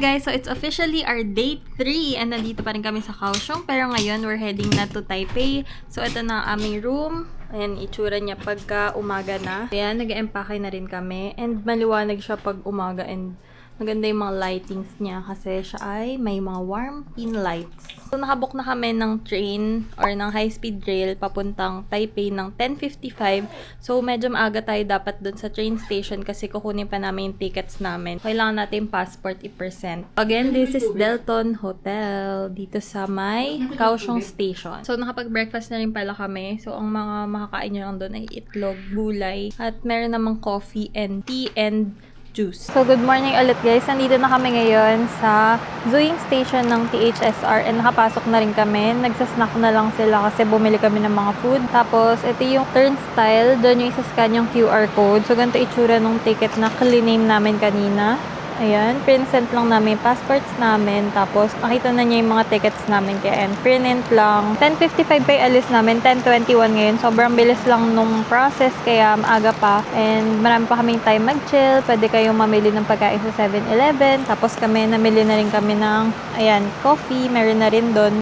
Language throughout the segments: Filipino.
guys, so it's officially our day 3 and nandito pa rin kami sa Kaohsiung pero ngayon we're heading na to Taipei. So ito na ang aming room. Ayan, itsura niya pagka umaga na. Ayan, nag-empake na rin kami and maliwanag siya pag umaga and maganda yung mga lightings niya kasi siya ay may mga warm pin lights. So nakabook na kami ng train or ng high-speed rail papuntang Taipei ng 10:55. So medyo maaga tayo dapat dun sa train station kasi kukunin pa namin yung tickets namin. Kailangan natin yung passport i-present. Again, this is Delton Hotel dito sa may Kaohsiung Station. So nakapag-breakfast na rin pala kami. So ang mga makakain nyo lang doon ay itlog, gulay, at meron namang coffee and tea and juice. So, good morning ulit guys. Nandito na kami ngayon sa Zuing Station ng THSR and nakapasok na rin kami. Nagsasnack na lang sila kasi bumili kami ng mga food. Tapos, ito yung turnstile. Doon yung isa-scan yung QR code. So, ganito itsura ng ticket na cliname namin kanina. Ayan, present lang namin yung passports namin. Tapos, nakita na niya yung mga tickets namin. Kaya, and print lang. 10:55 pa yung alis namin. 10:21 ngayon. Sobrang bilis lang nung process. Kaya, maaga pa. And, marami pa kaming time mag-chill. Pwede kayong mamili ng pagkain sa 7-Eleven. Tapos, namili na rin kami ng, ayan, coffee. Meron na rin doon.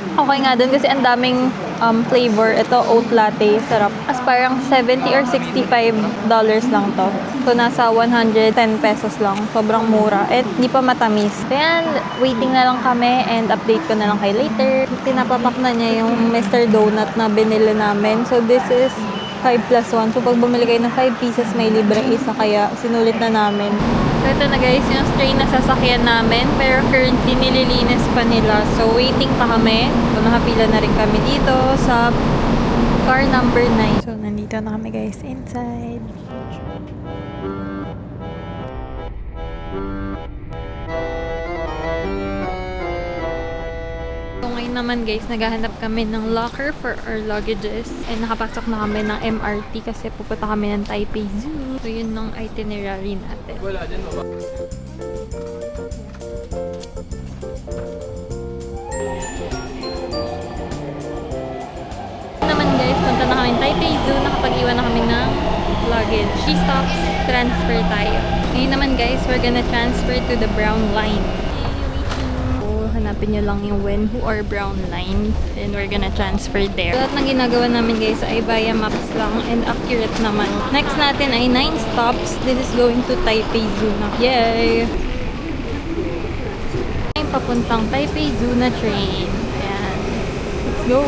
Okay nga doon kasi ang daming flavor. Ito, oat latte. Sarap. As parang 70 or $65 lang to. So, nasa 110 pesos lang. Sobrang mura. At di pa matamis. Ayan, waiting na lang kami and update ko na lang kayo later. Pinapapak na niya yung Mr. Donut na binili namin. So, this is 5+1. So, pag bumili kayo ng 5 pieces, may libre isa. Kaya, sinulit na namin. So, ito na guys, yung train na sasakyan namin. Pero currently, nililinis pa nila. So, waiting pa kami. So, nakapila na rin kami dito sa car number 9. So, nandito na kami guys inside. Naman guys, naghahanap kami ng locker for our luggages and nakapasok na kami ng MRT kasi pupunta kami ng Taipei Zoo. So yun ng itinerary natin. Wala din ba? Naman guys, punta na kami ng Taipei Zoo. Nakapag-iwan na kami ng luggage. She stops, transfer tayo. Ngayon naman guys, we're gonna transfer to the brown line. Hanapin nyo lang yung Wen Hu or Brown Line and we're gonna transfer there. Lahat ng ginagawa namin guys ay via maps lang and accurate naman. Next natin ay 9 stops. This is going to Taipei Zoo na. Yay! Papuntang Taipei Zoo na train. Ayan. Let's go!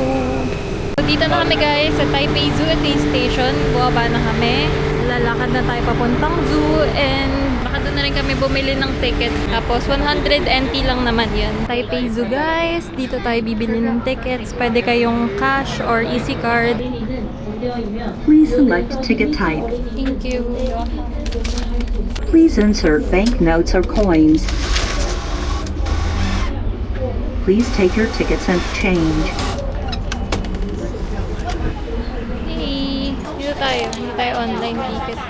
So, dito na kami guys sa Taipei Zoo at station. Buwaba na kami. Lalakad na tayo papuntang zoo and baka doon na rin kami bumili ng tickets. Tapos 100 NT lang naman yan. Taipei Zoo guys. Dito tayo bibili ng tickets. Pwede kayong cash or easy card. Please select ticket type. Thank you. Please insert banknotes or coins. Please take your tickets and change. Hey, dito tayo. Dito tayo online ticket.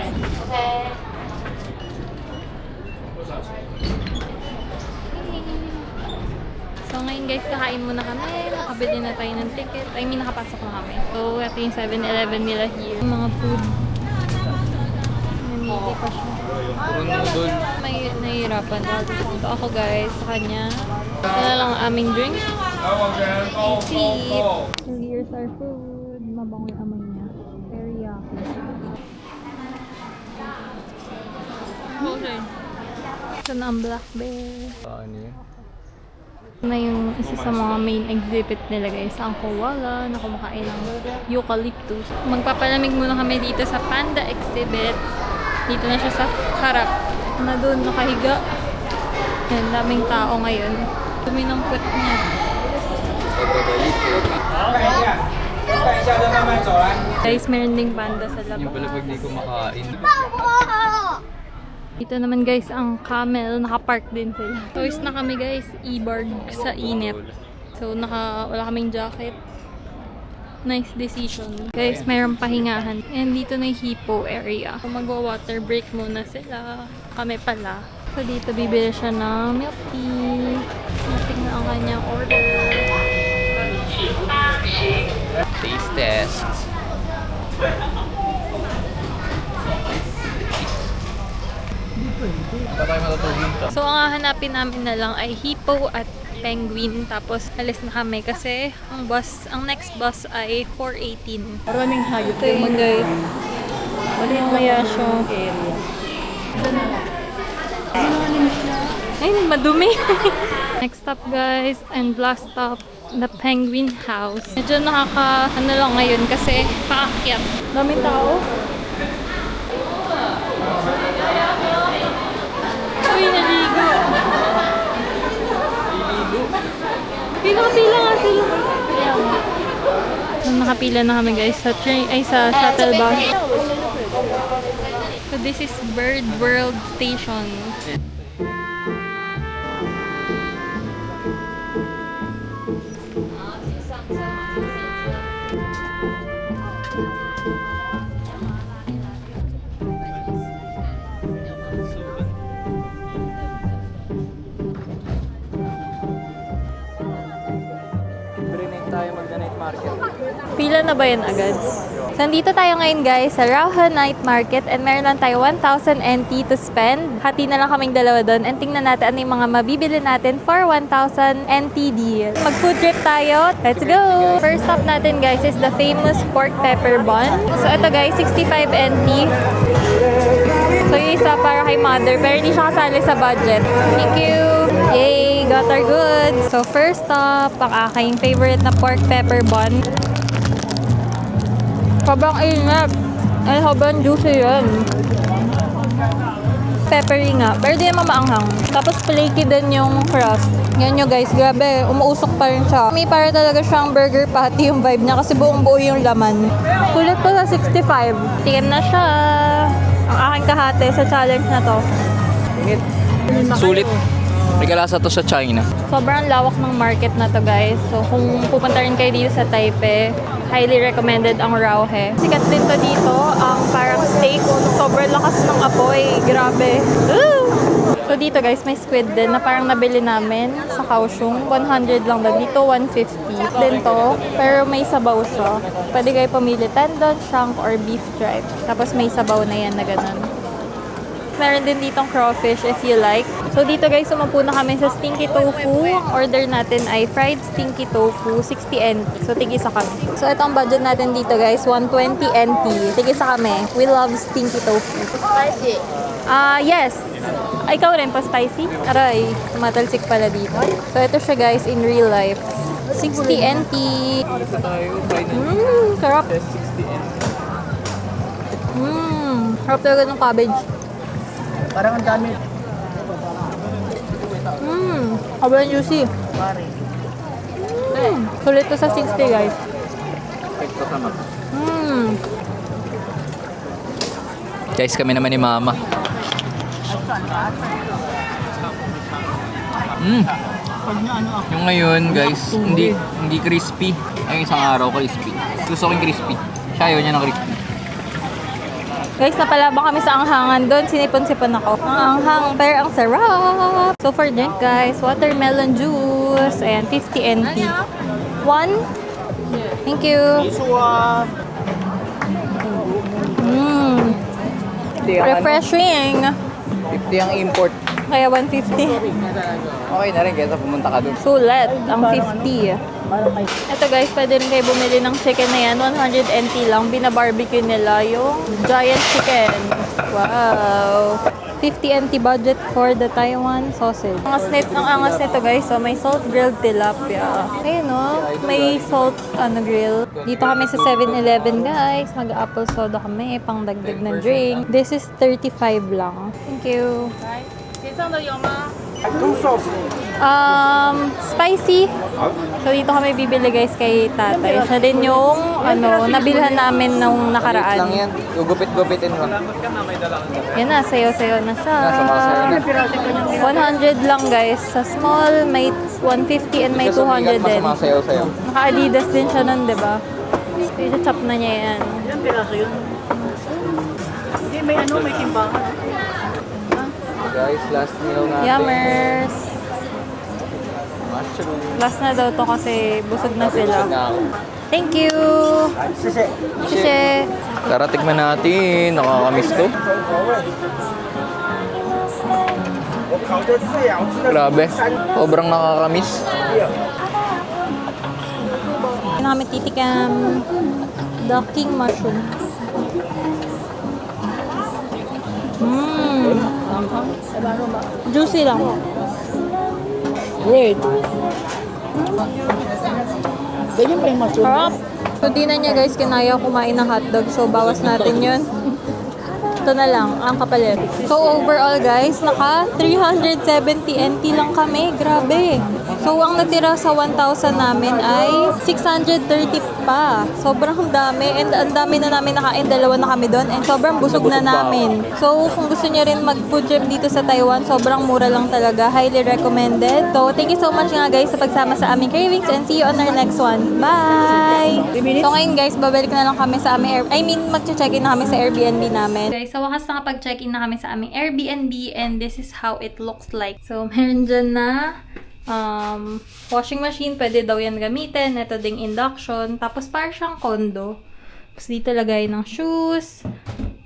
So ngayon guys, kakain muna kami. Nakabili na tayo ng ticket. I mean, nakapasok na kami. So, ito yung 7-Eleven nila here. Yung mga food. Namili pa siya. May nahihirapan. So ako guys, sa kanya. Ito na lang ang aming drink. Cheap. So here's our food. Mabango yung amoy niya. Very yummy. Okay. Ito na ang Black Bear. Ano yun? Na yung isa sa mga main exhibit nila guys, ang koala na kumakain ng eucalyptus. Magpapalamig muna kami dito sa panda exhibit. Dito na siya sa harap. Na doon nakahiga. Yan, daming tao ngayon. Dumi ng puwet niya. Guys, meron ding panda sa labas. Yung pala pag di ko makain. Dito naman guys, ang camel, nakapark din sila. Toys na kami guys, e-barg sa init. So, wala kaming jacket. Nice decision. Guys, mayroong pahingahan. And dito na yung hippo area. So, magwa-water break muna sila. Kami pala. So, dito bibili siya ng milk tea. Tingnan ang kanyang order. Taste test. Dito Baka tayo matutugin ka. So, ang hahanapin namin na lang ay hippo at penguin. Tapos, alis na kami kasi ang next bus ay 4:18. Maraming hayop. Ito yun, guys. Kaya siya. Ay, madumi. Next stop, guys, and last stop, the Penguin House. Medyo ano lang ngayon kasi paakyat. Daming tao. Uy, naligo. Pinakapila nga sila. Nakapila na kami, guys, sa shuttle bus. So this is Bird World Station. Tayo mag-night market. Pila na ba yan agad? So, nandito tayo ngayon, guys, sa Rauha Night Market and meron lang tayo 1,000 NT to spend. Hati na lang kaming dalawa doon and tingnan natin ano yung mga mabibili natin for 1,000 NT deal. Mag-food trip tayo. Let's go! First stop natin, guys, is the famous pork pepper bun. So, ito, guys, 65 NT. So, yung isa para kay mother pero hindi siya kasali sa budget. Thank you! Yay! Got our goods! So, first stop, ang aking favorite na pork pepper bun. Sobrang ingat. Ay, sobrang juicy yan. Peppery nga. Pero di naman maanghang. Tapos flaky din yung crust. Yan nyo, guys. Grabe. Umuusok pa rin siya. May para talaga siyang burger patty yung vibe niya kasi buong buo yung laman. Kulit ko sa 65. Tingnan na siya. Ang aking kahate sa challenge na to. Sulit. Regalasa to sa China. Sobrang lawak ng market na to, guys. So, kung pupunta rin kayo dito sa Taipei, highly recommended ang Rauhe. Sikat din to dito, ang parang steak. Sobrang lakas ng apoy. Grabe. Woo! So, dito, guys, may squid din na parang nabili namin sa Kaohsiung. 100 lang doon. Dito, 150. Din to, pero may sabaw siya. Pwede kayo pumili tendon, shank, or beef tripe. Tapos may sabaw na yan na ganun. Meron din ditong crawfish if you like. So dito, guys, sumupo na kami sa stinky tofu. Ang order natin ay fried stinky tofu, 60 NT. So tig-isa kami. So ito ang budget natin dito, guys, 120 NT. Tig-isa kami. We love stinky tofu. Spicy. Yes. Ikaw rin pa spicy? Aray, matalsik pala dito. So ito siya, guys, in real life. 60 NT. Ito tayo. Try na. Sarap. 60 NT. Sarap talaga ng cabbage. Parang ang dami. Sobrang juicy. Sulit to sa 60, guys. Ito sama. Guys, kami naman ni Mama. Yung ngayon, guys, hindi crispy. Ay, isang araw crispy. Gusto ko yung crispy. Siya ayaw niya ng crispy. Guys, napalabang kami sa anghangan doon. Sinipon-sipon ako. Ang anghang, pero ang sarap. So for drink, guys, watermelon juice. Ayan, 50 NT. One? Thank you. Refreshing. 50 ang import. Kaya 150. Okay na rin kaysa pumunta ka dun. Sulat, ang 50. Ito, guys, pwede rin kayo bumili ng chicken na yan. 100 NT lang. Binabarbecue nila yung giant chicken. Wow. 50 NT budget for the Taiwan sausage. Ang angas nito, guys. So, may salt grilled tilapia. Ayun, no? May salt grill. Dito kami sa 7-Eleven, guys. Mag-apple soda kami. Pang dagdag ng drink. This is 35 lang. Thank you. Spicy. So, dito kami bibili, guys, kay tatay. Siya din yung, nabilhan namin nung nakaraan. Lang yan. Gugupit-gupitin mo. Yan na, sayo-sayo na siya. Nasa mga sayo na. 100 lang, guys. Sa small, may 150 and may 200 din. Sayo-sayo. Naka-Adidas din siya nun, di ba? I-chop na niya yan. Ilang piraso yun? Hindi, may timbangan. Guys, last meal natin. Yummers! Mushroom. Last na daw to kasi busog na sila. Na ako. Thank you! Shishe! Tara, tikman natin. Nakakamiss to. Grabe. Sobrang nakakamiss. Namin titikam the king mushroom. Juicy lang. Wait. Ganyan pa yung mushroom. Sarap. So, di na niya guys kinaya kumain ng hotdog. So, bawas natin yun. Ito na lang, ang kapalit. So, overall guys, naka 370 NT lang kami. Grabe. So, ang natira sa 1,000 namin ay 630 pa. Sobrang dami. And ang dami na namin nakain. Dalawa na kami doon. And sobrang busog na namin. So, kung gusto niyo rin mag-food trip dito sa Taiwan, sobrang mura lang talaga. Highly recommended. So, thank you so much nga guys sa pagsama sa aming cravings. And see you on our next one. Bye! So, ngayon guys, babalik na lang kami sa aming mag-check-in na kami sa Airbnb namin. Guys, sa wakas nakapag-check-in na kami sa aming Airbnb and this is how it looks like. So, meron dyan na washing machine, pwede daw yan gamitin. Ito ding induction. Tapos, parang siyang condo. Tapos, dito lagay ng shoes.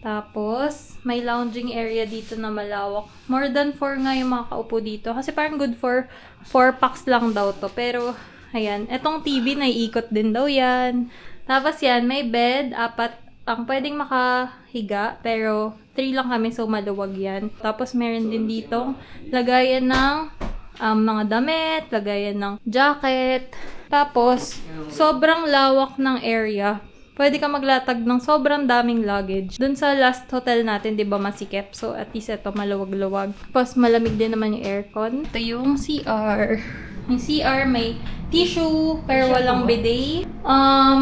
Tapos, may lounging area dito na malawak. More than 4 nga yung mga kaupo dito. Kasi parang good for 4 packs lang daw to. Pero, ayan. Etong TV, naiikot din daw yan. Tapos yan, may bed. 4 ang pwedeng makahiga, pero 3 lang kami, so maluwag yan. Tapos meron din dito lagayan ng mga damit, lagayan ng jacket. Tapos, sobrang lawak ng area. Pwede ka maglatag ng sobrang daming luggage. Dun sa last hotel natin, di ba masikip? So, at least ito, maluwag-luwag. Tapos, malamig din naman yung aircon. Ito yung CR. Yung CR, may tissue, pero walang bidet.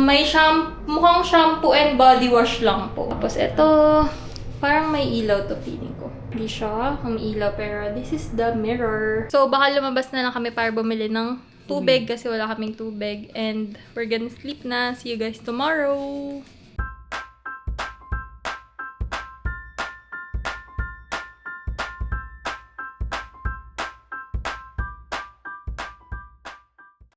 May mukhang shampoo and body wash lang po. Tapos ito, parang may ilaw to feeling ko. Hindi siya ilaw, pero this is the mirror. So, baka lumabas na lang kami para bumili ng tubig kasi wala kaming tubig. And we're gonna sleep na. See you guys tomorrow!